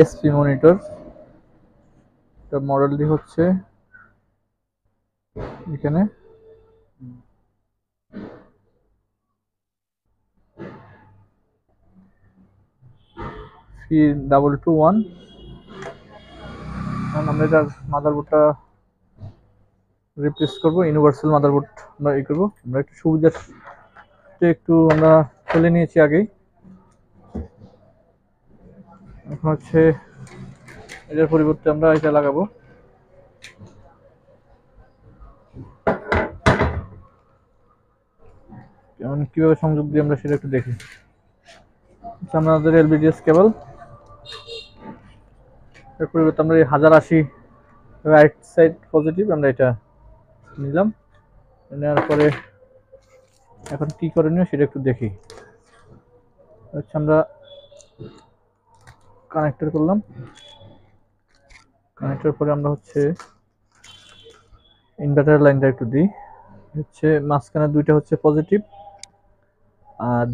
SP monitor, এটা মডেলটি হচ্ছে এখানে C221। আমরা এটার মাদারবোর্ডটা রিপ্লেস করবো, ইউনিভার্সাল মাদারবোর্ড আমরা করবো। আমরা একটু সুবিধার একটু আমরা ফেলে নিয়েছি আগেই। এখন হচ্ছে এটার পরিবর্তে আমরা এটা লাগাবো। কিভাবে সংযোগ দিই আমরা সেটা একটু দেখি। আমাদের এলবিডিএস কেবল, এর পরিবর্তে আমরা এই 1080 রাইট সাইড পজিটিভ আমরা এটা নিলাম। নেওয়ার পরে এখন কি করণীয় সেটা একটু দেখি। আচ্ছা, আমরা কানেক্টর করলাম। কানেক্টর পরে আমরা হচ্ছে ইনভার্টার লাইনটা একটু দিই। হচ্ছে মাঝখানে দুইটা হচ্ছে পজিটিভ, আর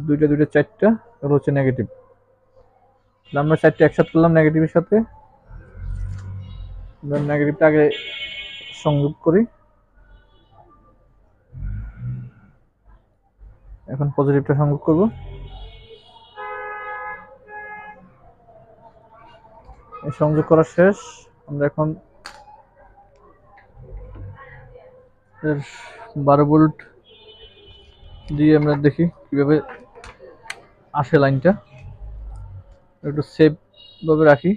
দুইটা চারটা হচ্ছে নেগেটিভ। আমরা চারটে একসাথে করলাম নেগেটিভের সাথে। নেগেটিভটা আগে সংযোগ করি, এখন পজিটিভটা সংযোগ করব। সংযোগ করা শেষ। আমরা এখন 12 ভোল্ট দিয়ে আমরা দেখি কিভাবে আসে লাইনটা। একটু সেফ ভাবে রাখি।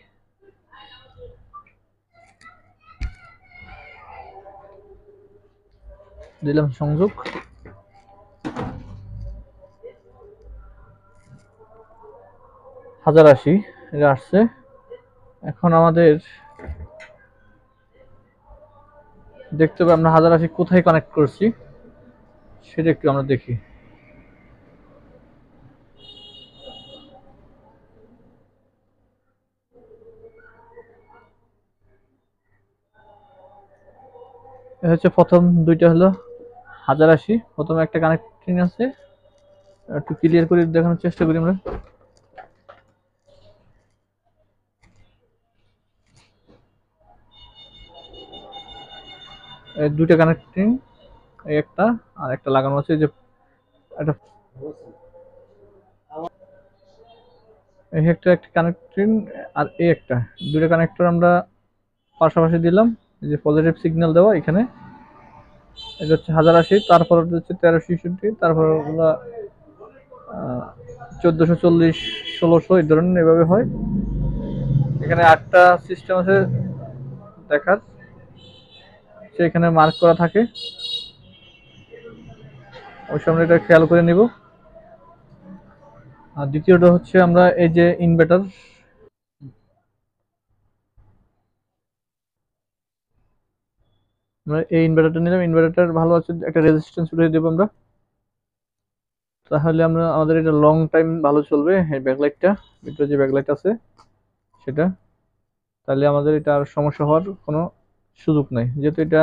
দিলাম সংযোগ। 1080 এটা আসছে। এখন আমাদের দেখতে হবে আমরা 1080 কোথায় কানেক্ট করছি সেটা একটু আমরা দেখি। হচ্ছে প্রথম দুইটা হলো 1080, প্রথমে একটা কানেক্টিং আছে, একটু ক্লিয়ার করে দেখানোর চেষ্টা করি আমরা। দুইটা কানেক্টিং, একটা আর একটা লাগানো আছে, যে একটা একটা কানেক্টিং আর এই একটা, দুইটা কানেক্টর আমরা পাশাপাশি দিলাম। এই যে পজিটিভ সিগন্যাল দেওয়া এখানে, এটা হচ্ছে 1080, তারপর হচ্ছে 1366, তারপর ওগুলা 1440, 1600 এই ধরনের এভাবে হয়। এখানে 8টা সিস্টেম আছে দেখার, সেখানে মার্ক করা থাকে, অবশ্যই আমরা এটা খেয়াল করে নিব। আর দ্বিতীয়টা হচ্ছে আমরা এই যে ইনভার্টার, আমরা এই ইনভার্টারটা নিলাম। ইনভার্টারটার ভালো আছে একটা রেজিস্ট্যান্স উঠিয়ে দেবো আমরা, তাহলে আমরা আমাদের এটা লং টাইম ভালো চলবে। এই ব্যাকলাইটটা, ভিতরে যে ব্যাকলাইট আছে সেটা, তাহলে আমাদের এটা আর সমস্যা হওয়ার কোনো সুযোগ নাই। যেহেতু এটা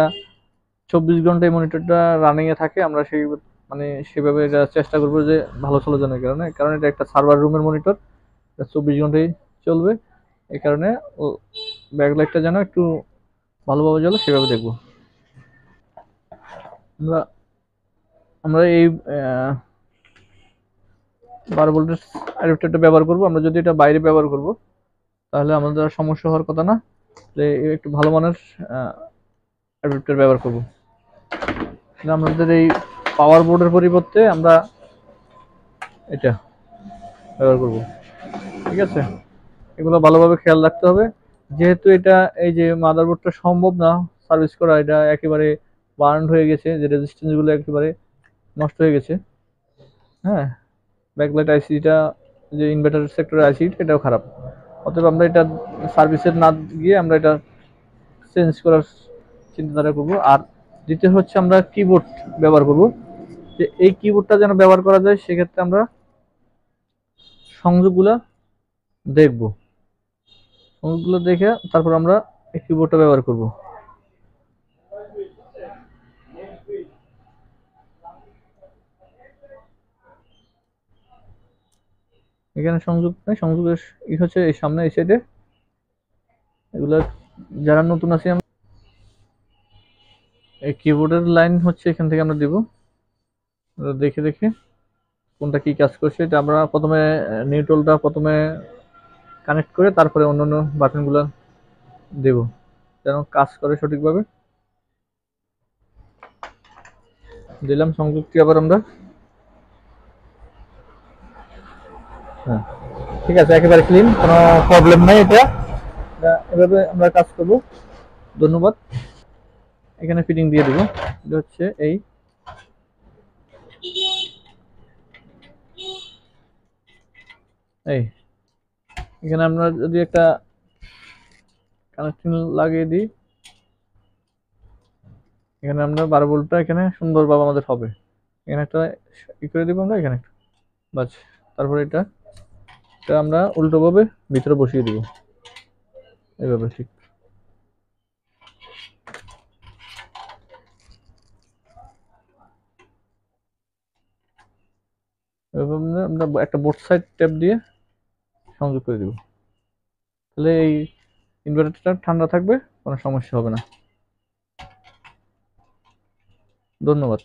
24 ঘন্টায় মনিটরটা রানিং এ থাকে, আমরা সেই মানে সেভাবে এটা চেষ্টা করবো যে ভালো চলে জানার কারণে, কারণ এটা একটা সার্ভার রুমের মনিটর, 24 ঘন্টায় চলবে। এই কারণে ও ব্যাকলাইটটা যেন একটু ভালোভাবে জ্বলে সেভাবে দেখবো। আমরা আমরা এই 12 ভোল্টের অ্যাডাপ্টারটা ব্যবহার করব। আমরা যদি এটা বাইরে ব্যবহার করব তাহলে আমাদের আর সমস্যা হওয়ার কথা না, যে একটু ভালো মানের অ্যাডাপ্টার ব্যবহার করব। আমাদের এই পাওয়ার বোর্ডের পরিবর্তে আমরা এটা ব্যবহার করব। ঠিক আছে, এগুলো ভালোভাবে খেয়াল রাখতে হবে। যেহেতু এটা এই যে মাদারবোর্ডটা সম্ভব না সার্ভিস করা, এটা একেবারে বার্ন হয়ে গেছে, যে রেজিস্ট্যান্স গুলো একেবারে নষ্ট হয়ে গেছে। হ্যাঁ, ব্যাকলাইট আইসিটা, যে ইনভার্টার সেক্টরের আইসি, এটাও খারাপ। অতএব আমরা এটা সার্ভিসের না গিয়ে আমরা এটা চেঞ্জ করার চিন্তাধারা করব। আর দ্বিতীয় হচ্ছে আমরা কিবোর্ড ব্যবহার করব, যে এই কিবোর্ডটা যেন ব্যবহার করা যায়, সেক্ষেত্রে আমরা সংযোগগুলো দেখব। সংযোগগুলো দেখে তারপর আমরা এই কিবোর্ডটা ব্যবহার করব। এখানে সংযোগ নেই, সংযোগের হচ্ছে এই সামনে এই সাইডে। এগুলা যারা নতুন আছি আমরা, এই কিবোর্ডের লাইন হচ্ছে এখান থেকে আমরা দিব। দেখে দেখে কোনটা কি কাজ করছে, এটা আমরা প্রথমে নিউট্রালটা প্রথমে কানেক্ট করে তারপরে অন্যান্য বাটনগুলো দেব, যেন কাজ করে সঠিকভাবে। দিলাম সংযুক্তি আবার আমরা। হ্যাঁ, ঠিক আছে, একেবারে ক্লিন, কোনো প্রবলেম নাই। এভাবে আমরা কাজ করব। ধন্যবাদ। এখানে ফিটিং দিয়ে দিব। এটা হচ্ছে এই এই এখানে আমরা যদি একটা কানেকশন লাগিয়ে দিই, এখানে আমরা 12 ভোল্টটা এখানে সুন্দরভাবে আমাদের হবে। এখানে একটা করে দিব আমরা, এখানে একটা, বাস। তারপরে এটা এটা আমরা উল্টোভাবে ভিতরে বসিয়ে দিব, এইভাবে ঠিক। এভাবে আমরা একটা বোর্ড সাইড টেপ দিয়ে সংযোগ করে দিব। তাহলে এই ইনভার্টারটা ঠান্ডা থাকবে, কোনো সমস্যা হবে না। ধন্যবাদ।